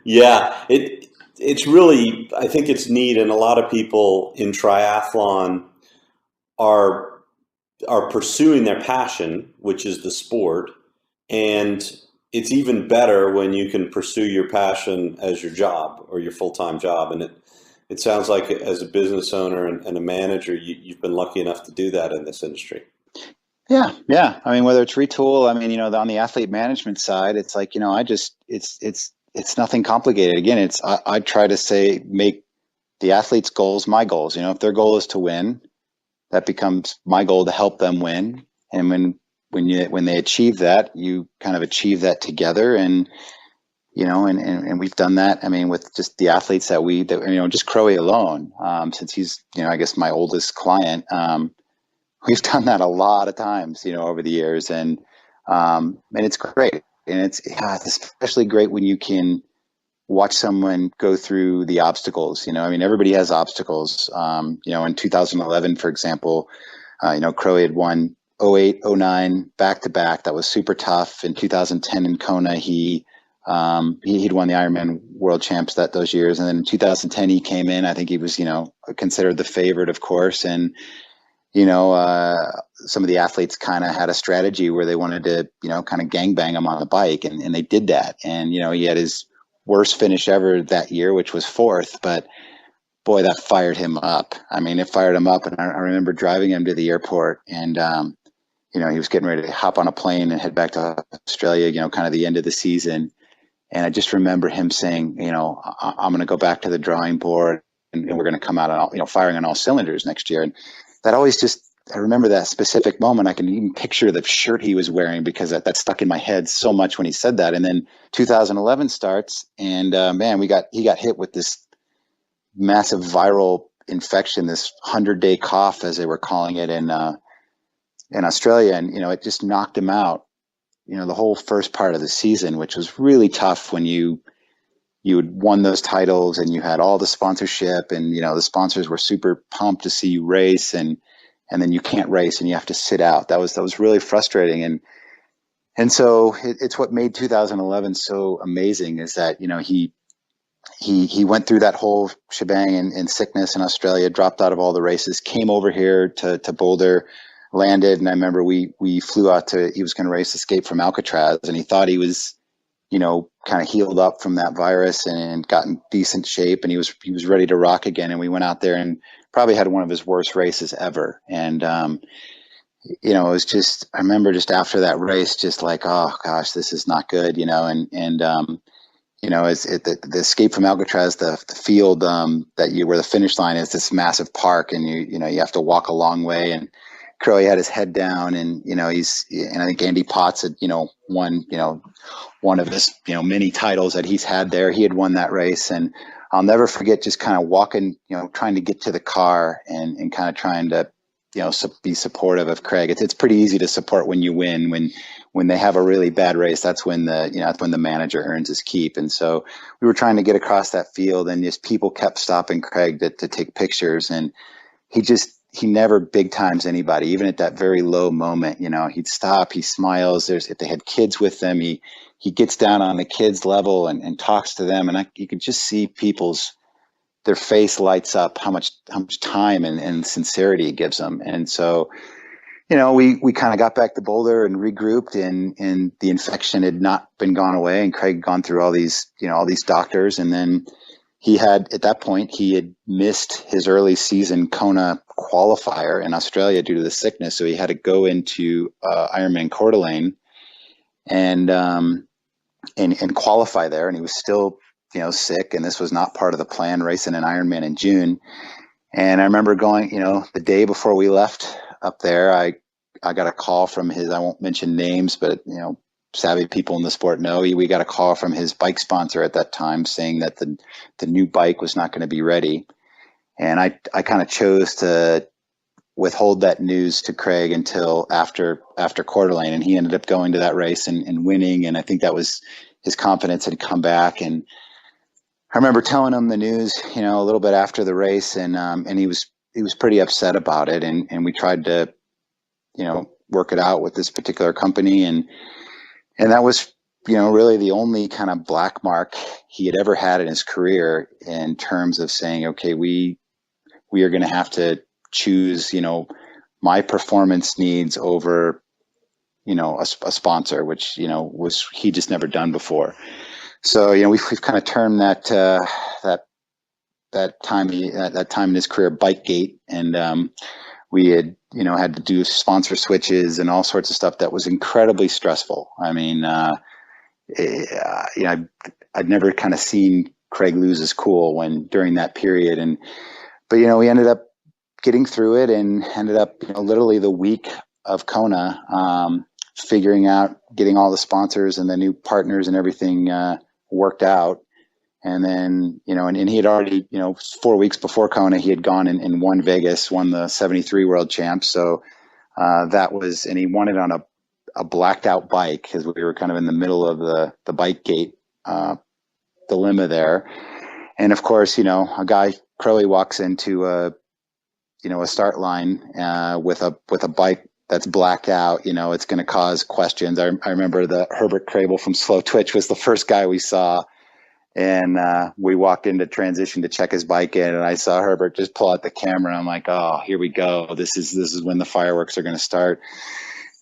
Yeah, it's really, I think it's neat, and a lot of people in triathlon are are pursuing their passion, which is the sport, and it's even better when you can pursue your passion as your job or your full-time job. And it sounds like as a business owner and a manager, you've been lucky enough to do that in this industry. Yeah, yeah. I mean, whether it's Retool, I mean, on the athlete management side, it's like, it's nothing complicated. Again, I try to say, make the athlete's goals my goals. If their goal is to win, that becomes my goal to help them win. And when they achieve that, you kind of achieve that together. And we've done that. I mean, with just the athletes just Crowie alone, since he's, I guess my oldest client, we've done that a lot of times, over the years. And it's great. And it's especially great when you can watch someone go through the obstacles. I mean, everybody has obstacles. In 2011, for example, Crowie had won '08, '09 back to back. That was super tough. In 2010 in Kona, he'd won the Ironman World Champs those years. And then in 2010, he came in. I think he was, considered the favorite, of course. And some of the athletes kind of had a strategy where they wanted to, kind of gangbang him on the bike, and they did that. And, he had his worst finish ever that year, which was fourth, but boy, that fired him up. I mean, it fired him up. And I remember driving him to the airport, and, he was getting ready to hop on a plane and head back to Australia, kind of the end of the season. And I just remember him saying, I'm going to go back to the drawing board, and we're going to come out on, firing on all cylinders next year. And that always I remember that specific moment. I can even picture the shirt he was wearing, because that stuck in my head so much when he said that. And then 2011 starts, and man, he got hit with this massive viral infection, this 100-day cough, as they were calling it in Australia. And, it just knocked him out, the whole first part of the season, which was really tough when you had won those titles and you had all the sponsorship, and, the sponsors were super pumped to see you race, and then you can't race and you have to sit out. That was really frustrating. And so it's what made 2011 so amazing, is that, he went through that whole shebang in sickness in Australia, dropped out of all the races, came over here to Boulder, landed. And I remember we flew out he was going to race Escape from Alcatraz, and he thought he was, kind of healed up from that virus and got in decent shape, and he was ready to rock again. And we went out there and probably had one of his worst races ever. And, it was just, I remember just after that race, just like, oh gosh, this is not good, the Escape from Alcatraz, the field, where the finish line is, this massive park, and you have to walk a long way. And Crowie had his head down, and and I think Andy Potts had won one of his many titles that he's had there. He had won that race, and I'll never forget just kind of walking, trying to get to the car, and kind of trying to be supportive of Craig. It's pretty easy to support when you win. When they have a really bad race, that's when the manager earns his keep. And so we were trying to get across that field, and just people kept stopping Craig to take pictures, and he never big times anybody, even at that very low moment. He'd stop, he smiles. If they had kids with them, he gets down on the kids' level and talks to them. And you could just see their face lights up, how much time and sincerity it gives them. And so, we kind of got back to Boulder and regrouped, and the infection had not been gone away. And Craig had gone through all these doctors. And then at that point, he had missed his early season Kona qualifier in Australia due to the sickness. So he had to go into Ironman Coeur d'Alene and qualify there. And he was still, sick. And this was not part of the plan, racing an Ironman in June. And I remember going, the day before we left up there, I got a call from I won't mention names, but, savvy people in the sport know, we got a call from his bike sponsor at that time saying that the new bike was not going to be ready. And I kind of chose to withhold that news to Craig until after Coeur d'Alene, and he ended up going to that race and winning. And I think that was, his confidence had come back. And I remember telling him the news, a little bit after the race, and he was pretty upset about it. And we tried to, work it out with this particular company, and that was really the only kind of black mark he had ever had in his career in terms of saying, okay, we are going to have to choose, my performance needs over, a sponsor, which, was he just never done before. So, we've kind of termed that time in his career Bikegate, and we had had to do sponsor switches and all sorts of stuff that was incredibly stressful. I mean, I'd never kind of seen Craig lose his cool during that period, but we ended up getting through it and ended up literally the week of Kona, figuring out getting all the sponsors and the new partners and everything worked out. And then, and he had already, 4 weeks before Kona, he had gone and won Vegas, won the 73 world champs. So and he won it on a blacked out bike, because we were kind of in the middle of the Bikegate dilemma there. And of course, a guy, Crowie, walks into a start line with a bike that's blacked out. It's going to cause questions. I remember the Herbert Crable from Slow Twitch was the first guy we saw. And we walked into transition to check his bike in, and I saw Herbert just pull out the camera. I'm like, oh, here we go. This is when the fireworks are going to start.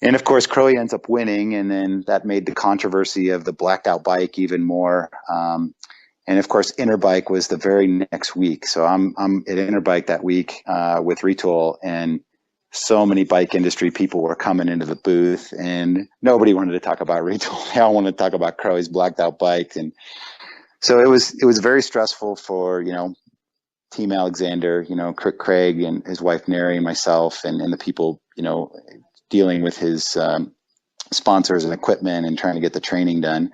And of course, Crowie ends up winning, and then that made the controversy of the blacked out bike even more. And of course, Interbike was the very next week. So I'm at Interbike that week with Retul, and so many bike industry people were coming into the booth, and nobody wanted to talk about Retul. They all wanted to talk about Crowie's blacked out bike. And so it was very stressful for, Team Alexander, Craig and his wife, Neri, and myself, and the people, dealing with his sponsors and equipment and trying to get the training done.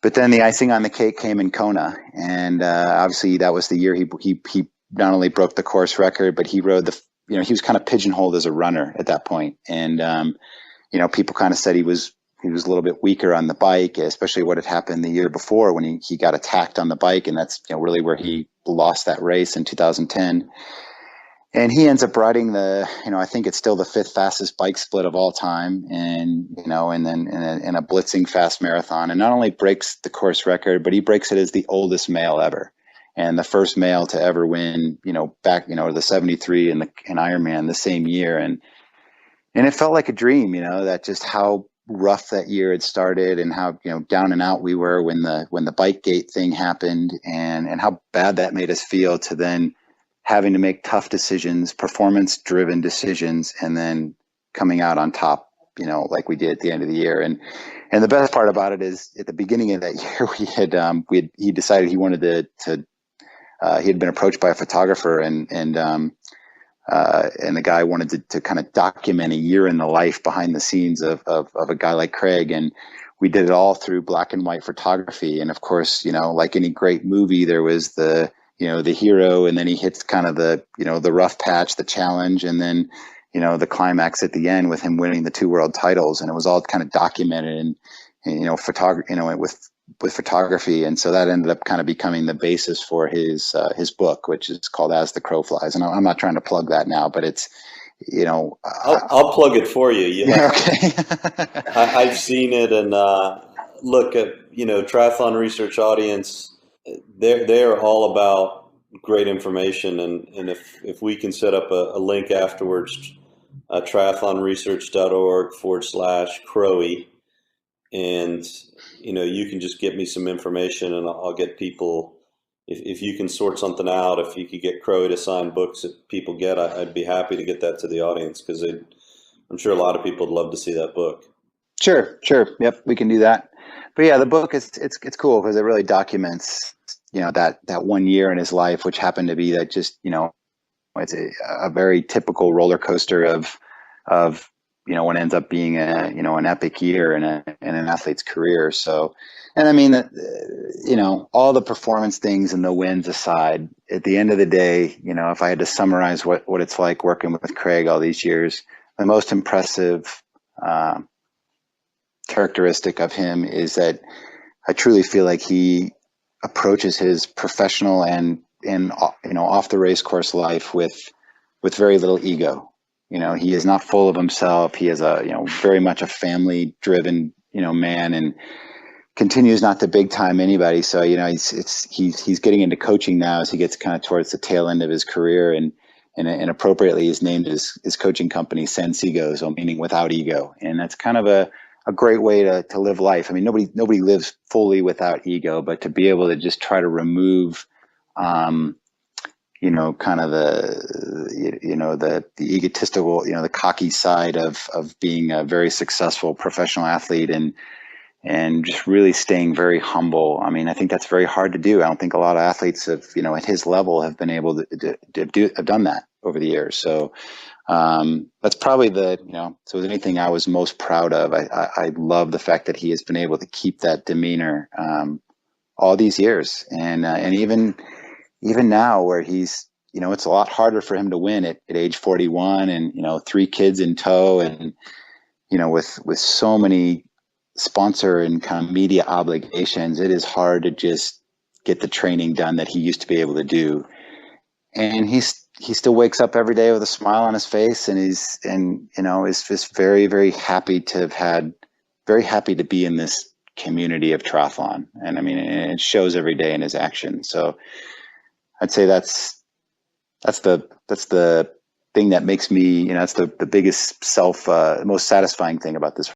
But then the icing on the cake came in Kona. And obviously that was the year he not only broke the course record, but he rode he was kind of pigeonholed as a runner at that point. And, people kind of said he was a little bit weaker on the bike, especially what had happened the year before when he got attacked on the bike. And that's really where he lost that race in 2010. And he ends up riding I think it's still the 5th fastest bike split of all time. And, and then in a blitzing fast marathon, and not only breaks the course record, but he breaks it as the oldest male ever. And the first male to ever win, back, the 73 and Ironman the same year. And it felt like a dream, that just how rough that year had started, and how down and out we were when the Bikegate thing happened, and how bad that made us feel, to then having to make tough decisions, performance driven decisions, and then coming out on top, like we did at the end of the year. And the best part about it is, at the beginning of that year, he decided he wanted to he had been approached by a photographer, and the guy wanted to kind of document a year in the life behind the scenes of a guy like Craig. And we did it all through black and white photography. And of course, like any great movie, there was the hero, and then he hits kind of the rough patch, the challenge, and then, the climax at the end with him winning the 2 world titles. And it was all kind of documented with photography. And so that ended up kind of becoming the basis for his book, which is called As the Crow Flies. And I'm not trying to plug that now, but it's, I'll plug it for you. Okay. I've seen it, and look at, triathlon research audience. They're all about great information. And if we can set up a link afterwards, triathlonresearch.org/Crowie. And, you can just get me some information, and I'll get people, if you can sort something out, if you could get Crowie to sign books that people get, I'd be happy to get that to the audience, because I'm sure a lot of people would love to see that book. Sure. Yep, we can do that. But yeah, the book it's cool, because it really documents, that 1 year in his life, which happened to be that just, it's a very typical roller coaster of what ends up being an epic year in an athlete's career. So, and I mean, all the performance things and the wins aside, at the end of the day, if I had to summarize what it's like working with Craig all these years, the most impressive characteristic of him is that I truly feel like he approaches his professional and off the race course life with very little ego. He is not full of himself. He is very much a family driven man, and continues not to big time anybody. So, he's getting into coaching now as he gets kind of towards the tail end of his career, and appropriately he's named his coaching company Sense Ego, so meaning without ego. And that's kind of a great way to live life. I mean, nobody lives fully without ego, but to be able to just try to remove, kind of the egotistical, the cocky side of being a very successful professional athlete, and just really staying very humble. I mean, I think that's very hard to do. I don't think a lot of athletes at his level have been able to have done that over the years. So that's probably so if anything I was most proud of, I love the fact that he has been able to keep that demeanor all these years. And even now, where he's, it's a lot harder for him to win at age 41, and, 3 kids in tow, and, with so many sponsor and kind of media obligations, it is hard to just get the training done that he used to be able to do. And he still wakes up every day with a smile on his face, and is just very, very happy to be in this community of triathlon. And I mean, it shows every day in his action. So I'd say that's the thing that makes me, that's the biggest most satisfying thing about this